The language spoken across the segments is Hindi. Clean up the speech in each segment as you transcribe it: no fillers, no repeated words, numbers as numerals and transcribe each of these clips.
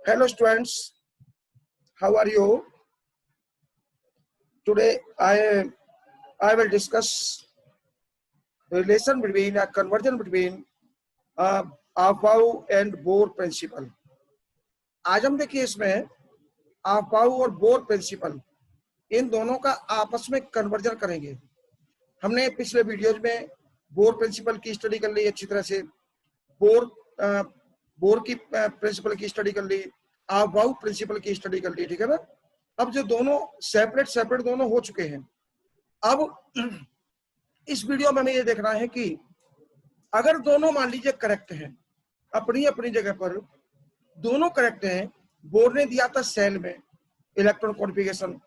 Hello students, how are you? Today I will discuss the relation between a conversion between Aufbau and Bohr principle. आज हम देखिए इसमें Aufbau और Bohr principle इन दोनों का आपस में कन्वर्जन करेंगे। हमने पिछले वीडियोज में बोर प्रिंसिपल की स्टडी कर ली अच्छी तरह से, बोर की प्रिंसिपल की स्टडी कर ली, Aufbau प्रिंसिपल की स्टडी कर ली, ठीक है ना। अब जो दोनों सेपरेट दोनों हो चुके हैं, अब इस वीडियो में हमें ये देखना है कि अगर दोनों मान लीजिए करेक्ट हैं, अपनी अपनी जगह पर दोनों करेक्ट हैं, बोर ने दिया था सेल में इलेक्ट्रॉन कॉन्फ़िगरेशन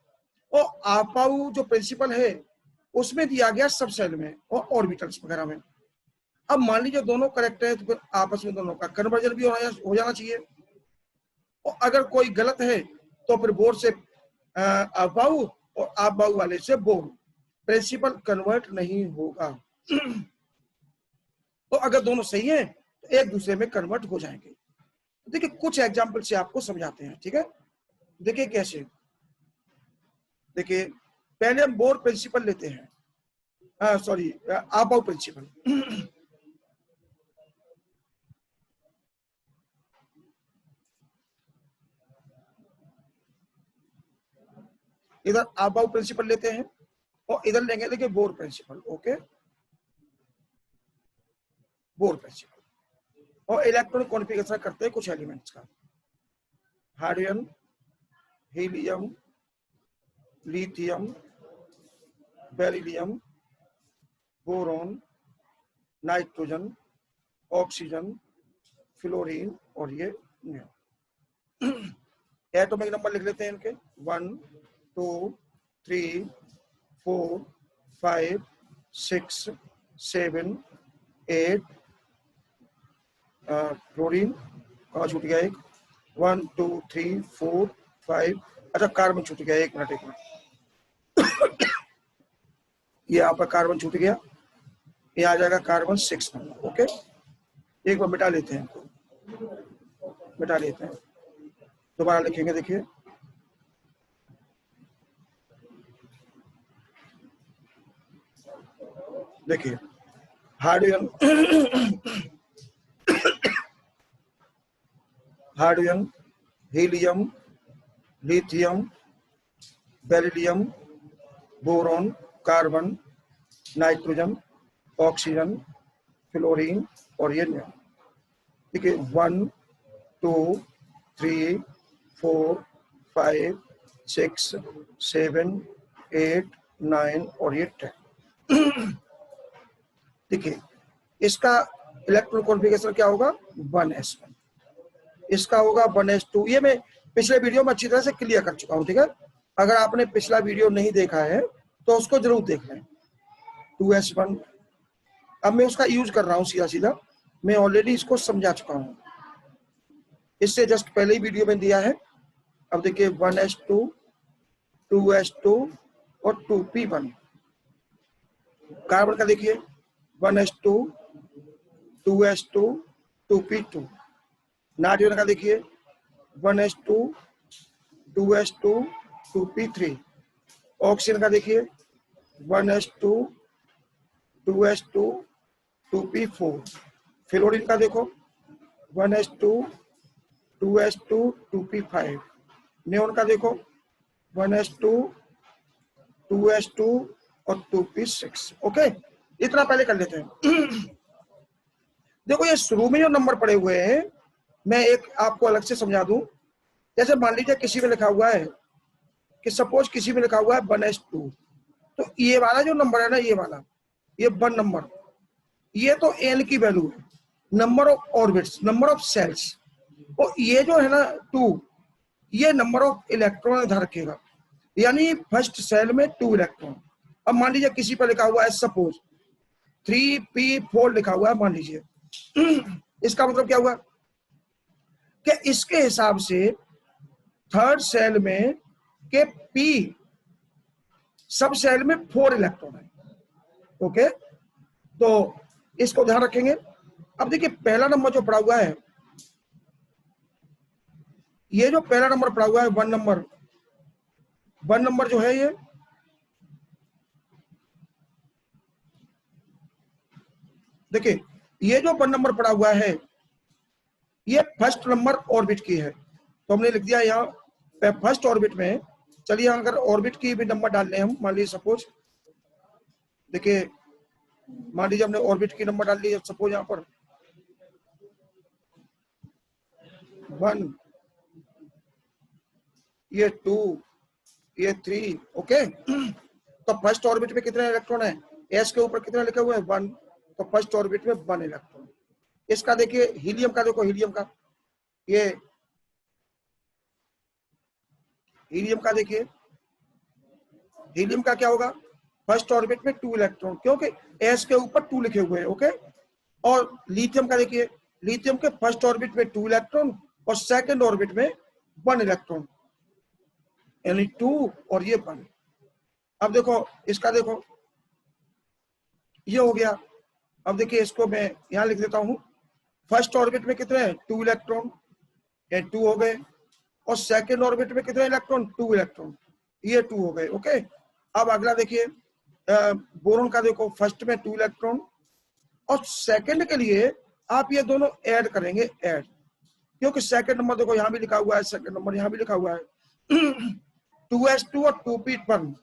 और Aufbau जो प्रिंसिपल है उसमें दिया गया सब सेल में और ऑर्बिटल्स वगैरह में। अब मान लीजिए दोनों करेक्ट है तो फिर आपस में दोनों का कन्वर्जन भी हो जाना चाहिए, और अगर कोई गलत है तो फिर बोर से Aufbau और Aufbau वाले से बोर, प्रिंसिपल कन्वर्ट नहीं होगा। तो अगर दोनों सही हैं तो एक दूसरे में कन्वर्ट हो जाएंगे। देखिए कुछ एग्जांपल से आपको समझाते हैं, ठीक है। देखिए कैसे, देखिए पहले हम बोर प्रिंसिपल लेते हैं, Aufbau प्रिंसिपल। इधर Aufbau प्रिंसिपल लेते हैं और इधर लेंगे देखिए Bohr principle. Okay, Bohr principle और इलेक्ट्रॉन कॉन्फ़िगरेशन करते हैं कुछ एलिमेंट्स का, hydrogen, helium, lithium, beryllium, boron, nitrogen, oxygen, fluorine और ये नियॉन। एटॉमिक नंबर लिख लेते हैं इनके 1 2 3 4 5 6 7 8। फ्लोरीन कहाँ छूट गया, एक 1 2 3 4 5। अच्छा कार्बन छूट गया, एक मिनट ये यहाँ पर कार्बन छूट गया, ये आ जाएगा कार्बन 6 नंबर। ओके, एक बार मिटा लेते हैं इनको, मिटा लेते हैं, दोबारा लिखेंगे। देखिए देखिए hydrogen hydrogen, helium, lithium, beryllium, boron, carbon, nitrogen, oxygen, fluorine और ये नियॉन। देखिए 1 2 3 4 5 6 7 8 9 और ये 10। देखिए इसका इलेक्ट्रॉन कॉन्फ़िगरेशन क्या होगा, 1s1, इसका होगा 1s2। ये मैं पिछले वीडियो में अच्छी तरह से क्लियर कर चुका हूँ, ठीक है। अगर आपने पिछला वीडियो नहीं देखा है तो उसको जरूर देख लें। 2s1, अब मैं उसका यूज कर रहा हूँ सीधा सीधा, मैं ऑलरेडी इसको समझा चुका हूँ, इससे जस्ट पहले ही वीडियो में दिया है। अब देखिए 1s2, 2s2 और 2p1। कार्बन का देखिए 1s2, 2s2, 2p2। नाइट्रोजन का देखिए 1s2, 2s2, 2p3। ऑक्सीजन का देखिए 1s2, 2s2, 2p4। फ्लोरीन का देखो 1s2, 2s2, 2p5। नियॉन का देखो 1s2, 2s2 और 2p6। ओके, इतना पहले कर लेते हैं। देखो ये शुरू में जो नंबर पड़े हुए हैं, मैं एक आपको अलग से समझा दूं। जैसे मान लीजिए किसी में लिखा हुआ है कि सपोज किसी में लिखा हुआ है 1s2, तो ये वाला जो नंबर है ना, ये वाला, ये 1 नंबर, ये तो n की वैल्यू है, number of orbits, number of shells. और ये जो है ना 2, ये नंबर ऑफ इलेक्ट्रॉन इधर रखेगा, यानी फर्स्ट सेल में 2 इलेक्ट्रॉन। अब मान लीजिए किसी पर लिखा हुआ है सपोज 3p4 लिखा हुआ है, मान लीजिए, इसका मतलब क्या हुआ कि इसके हिसाब से थर्ड सेल में के p सब सेल में 4 इलेक्ट्रॉन है। ओके, तो इसको ध्यान रखेंगे। अब देखिए पहला नंबर जो पड़ा हुआ है, ये जो पहला नंबर पड़ा हुआ है 1 नंबर जो है ये देखिए, ये जो 1 नंबर पड़ा हुआ है ये फर्स्ट नंबर ऑर्बिट की है, तो हमने लिख दिया यहाँ फर्स्ट ऑर्बिट में। चलिए अगर ऑर्बिट की भी नंबर डाल लें हम, मान लीजिए सपोज, देखिए मान लीजिए हमने ऑर्बिट की नंबर डाल ली सपोज यहाँ पर 1, ये 2, ये 3, ओके। तो फर्स्ट ऑर्बिट में कितने इलेक्ट्रॉन है, एस के ऊपर कितना लिखा हुआ है 1, तो फर्स्ट ऑर्बिट में 1 इलेक्ट्रॉन। इसका देखिए हीलियम का, देखो हीलियम का, ये हीलियम का देखिए, हीलियम का क्या होगा, फर्स्ट ऑर्बिट में 2 इलेक्ट्रॉन, क्योंकि एस के ऊपर 2 लिखे हुए हैं, ओके। और लिथियम का देखिए, लिथियम के फर्स्ट ऑर्बिट में 2 इलेक्ट्रॉन और सेकंड ऑर्बिट में 1 इलेक्ट्रॉन, यानी 2 और ये 1। अब देखो इसका, देखो ये हो गया। अब देखिए इसको मैं यहां लिख देता हूं, फर्स्ट ऑर्बिट में कितने हैं 2 इलेक्ट्रॉन, ये 2 हो गए, और सेकंड ऑर्बिट में कितने इलेक्ट्रॉन 2 इलेक्ट्रॉन, ये 2 हो गए, ओके। अब अगला देखिए बोरॉन का, देखो फर्स्ट में 2 इलेक्ट्रॉन और सेकंड के लिए आप ये दोनों ऐड करेंगे, ऐड, क्योंकि सेकंड नंबर देखो यहां भी लिखा हुआ है, सेकंड नंबर यहां भी लिखा हुआ है 2s2 और 2p1,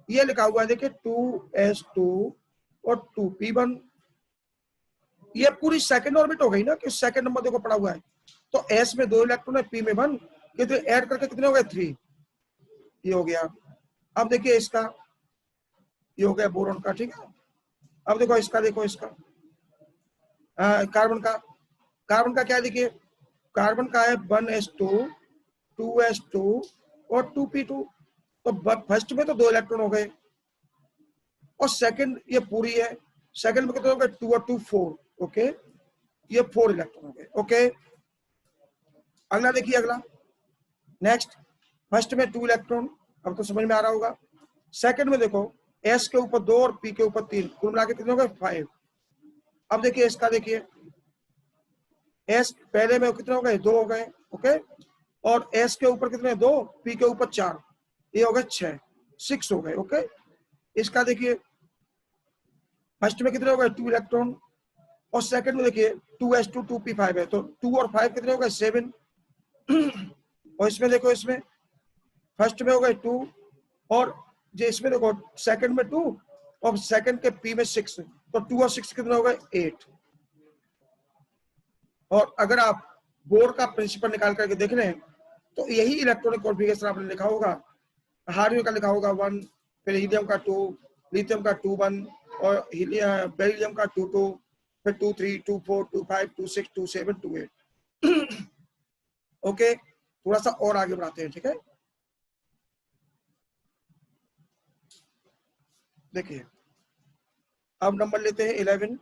ये लिखा हुआ है देखिए 2s2 और 2p1, ये पूरी सेकंड ऑर्बिट हो गई ना, कि सेकंड नंबर देखो पड़ा हुआ है, तो s में 2 इलेक्ट्रॉन है, p में 1, कितने ऐड करके कितने हो गए 3, ये हो गया। अब देखिए इसका, ये हो गया बोरॉन का, ठीक है। अब देखो इसका, देखो इसका कार्बन का, कार्बन का क्या है देखिए, कार्बन का है 1s2 2s2 और 2p2, तो फर्स्ट में तो 2 इलेक्ट्रॉन हो गए, और सेकंड ये पूरी है, सेकंड में कितने हो गए 2 और 2 4, ओके, ये 4 इलेक्ट्रॉन हो गए, ओके। अगला देखिए, अगला नेक्स्ट, फर्स्ट में 2 इलेक्ट्रॉन, अब तो समझ में आ रहा होगा। सेकंड में देखो एस के ऊपर 2 और पी के ऊपर 3, कुल मिला के कितने हो गए 5। अब देखिए इसका, देखिए एस पहले में कितने हो गए 2 हो गए, ओके, और एस के ऊपर कितने 2, पी के ऊपर 4, ये हो गए 6 हो गए, ओके। इसका देखिए फर्स्ट में कितने हो गए 2 इलेक्ट्रॉन, और सेकंड में देखिए 2s2 2p5 है, तो 2 और 5 कितने हो गए 7 और इसमें देखो, इसमें फर्स्ट में हो गए 2 और जो इसमें देखो सेकंड में 2 और सेकंड के पी में 6, तो 2 और 6 कितने हो गए 8। और अगर आप बोर का प्रिंसिपल निकाल करके देख रहे हैं तो यही इलेक्ट्रॉनिक कॉन्फ़िगरेशन आपने लिखा होगा, हार्डियम का लिखा होगा 1, फिर हीलियम का 2, लिथियम का 2 1 और बेरिलियम का 2 2, फिर 2 3 2 4 2 5 2 6 2 7 2 8 ओके। थोड़ा सा और आगे बढ़ाते हैं, ठीक है। देखिए अब नंबर लेते हैं 11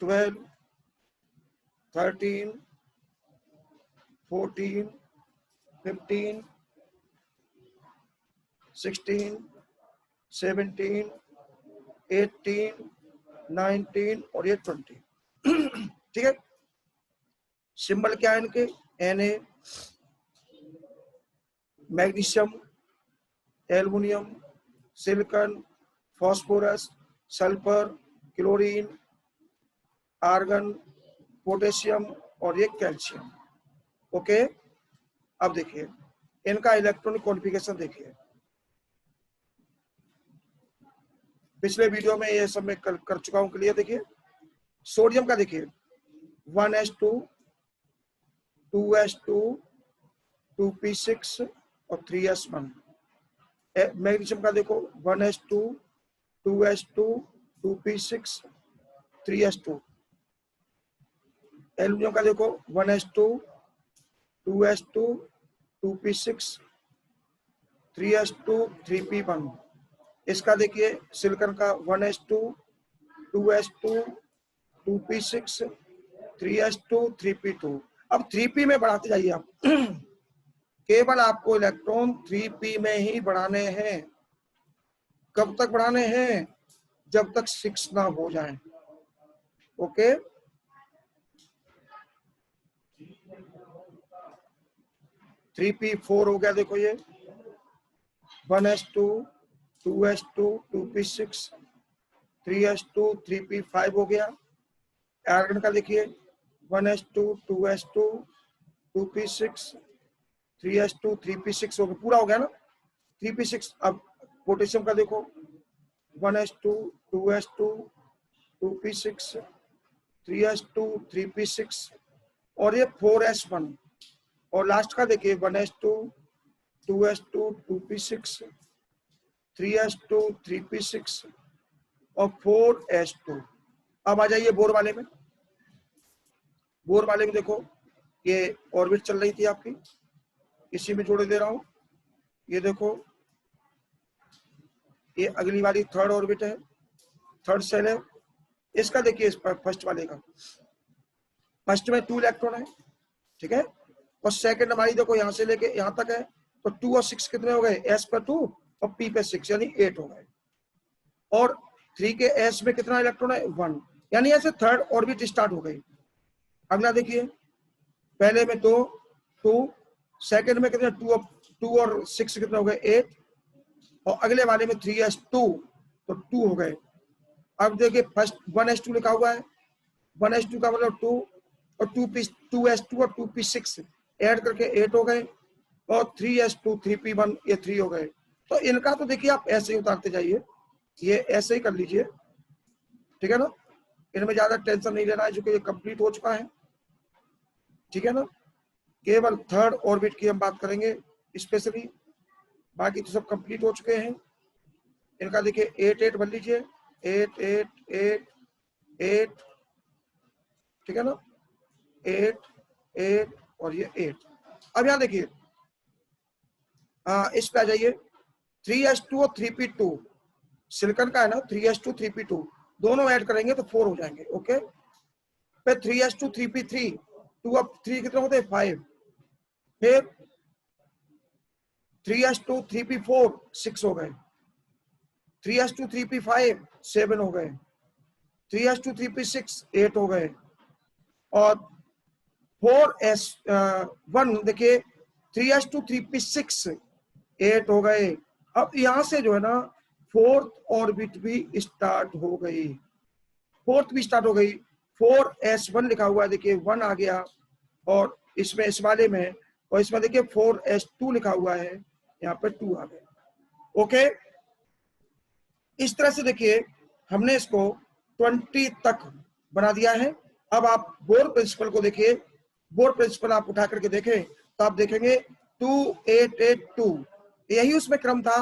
12 13 14 15 16 17 18 19 और ये 20 ठीक है। सिंबल क्या है इनके, Na, magnesium, aluminium, silicon, phosphorus, sulphur, chlorine, argon, potassium और ये कैल्शियम, ओके। अब देखिए इनका इलेक्ट्रॉनिक कॉन्फ़िगरेशन देखिए, पिछले वीडियो में ये सब मैं कर चुका हूं क्लियर। देखिए सोडियम का देखिए 1s2 2s2 2p6 और 3s1। मैग्नीशियम का देखो 1s2 2s2 2p6 3s2। Aluminium का देखो 1s2 2s2 2p6 3s2 3p1। इसका देखिए सिलिकॉन का 1s2 2s2 2p6 3s2 3p2। अब 3p में बढ़ाते जाइए आप केवल आपको इलेक्ट्रॉन 3p में ही बढ़ाने हैं। कब तक बढ़ाने हैं, जब तक 6 ना हो जाए, ओके। 3p4 हो गया, देखो ये 1s2 2s2 2p6 3s2 3p5 हो गया। आर्गन का देखिए 1s2 2s2 2p6 3s2 3p6 हो गया, पूरा हो गया ना 3p6। अब पोटेशियम का देखो 1s2 2s2 2p6 3s2 3p6 और ये 4s1 और लास्ट का देखिए 1s2 2s2 2p6 3s2 3p6 और 4s2। अब आ जाइए बोर वाले में। बोर वाले में देखो ये ऑर्बिट चल रही थी आपकी, इसी में जोड़े दे रहा हूं। ये देखो ये अगली वाली थर्ड ऑर्बिट है, थर्ड सेल है। इसका देखिए इस फर्स्ट वाले का, फर्स्ट में 2 इलेक्ट्रॉन है, ठीक है। और सेकंड हमारी देखो यहाँ से लेके यहाँ तक है, तो 2 और 6 कितने हो गए, s पर 2 और p पे 6 यानी 8 हो गए। और 3 के s में कितना इलेक्ट्रॉन है, 1, यानी ऐसे थर्ड ऑर्बिट स्टार्ट हो गई। अगला देखिए पहले में 2 सेकंड में कितने 2 और 6 कितने हो गए 8 और अगले वाले में 3s2 तो 2 हो गए। अब देखिए फर्स्ट 1s2 लिखा हुआ है, 1s2 का मतलब 2 और 2s2 और 2p6 ऐड करके 8 हो गए और 3s2 3p1 ये 3 हो गए। तो इनका तो देखिए आप ऐसे ही उतारते जाइए, ये ऐसे ही कर लीजिए, ठीक है ना। इनमें ज्यादा टेंशन नहीं लेना है, जो कि ये कंप्लीट हो चुका है, ठीक है ना। केवल थर्ड ऑर्बिट की हम बात करेंगे स्पेशली, बाकी तो सब कंप्लीट हो चुके हैं। इनका देखिए 8 बन लीजिए, 8 8 8 8, ठीक है ना, 8 8 और ये 8। अब यहाँ देखिए इस पे आ जाइए 3s2 और 3p2 सिलिकॉन का है ना, 3s2 3p2 दोनों ऐड करेंगे तो 4 हो जाएंगे, ओके। फिर 3s2 3p3 2 अब 3 कितने होते हैं 5, फिर 3s2 3p4 6 हो गए, 3s2 3p5 7 हो गए, 3s2 3p6 8 हो गए और 4s1 देखिए 3s2 3p6 8 हो गए। अब यहां से जो है ना फोर्थ ऑर्बिट भी स्टार्ट हो गई, फोर्थ भी स्टार्ट हो गई। 4s1 लिखा हुआ है, देखिए 1 आ गया और इसमें इस वाले में, और इसमें देखिए 4s2 लिखा हुआ है, यहाँ पे 2 आ गए, ओके। इस तरह से देखिए हमने इसको 20 तक बना दिया है। अब आप बोर प्रिंसिपल को देखिए, बोर प्रिंसिपल आप उठा करके देखें तो आप देखेंगे 2882 यही उसमें क्रम था।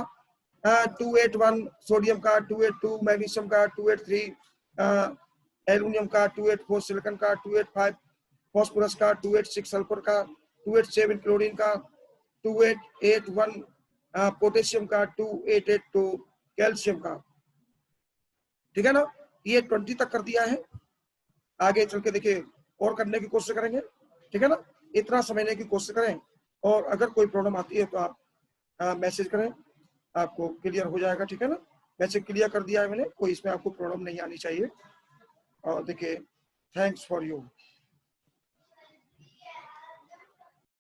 281 सोडियम का, 282 मैग्नीशियम का, 283 एल्यूमिनियम का, 284 सिलिकॉन का, 285 फॉस्फोरस का, 286 सल्फर का, 287 क्लोरीन का, 2881 पोटेशियम का, 2882 कैल्शियम का, ठीक है ना। ये 20 तक कर दिया है। आगे चल के देखिए और करने की कोशिश करेंगे, ठीक है ना। इतना समझने की कोशिश करें और अगर कोई प्रॉब्लम आती है तो आप मैसेज करें, आपको क्लियर हो जाएगा, ठीक है ना। वैसे क्लियर कर दिया है मैंने, कोई इसमें आपको प्रॉब्लम नहीं आनी चाहिए। और देखिए थैंक्स फॉर यू।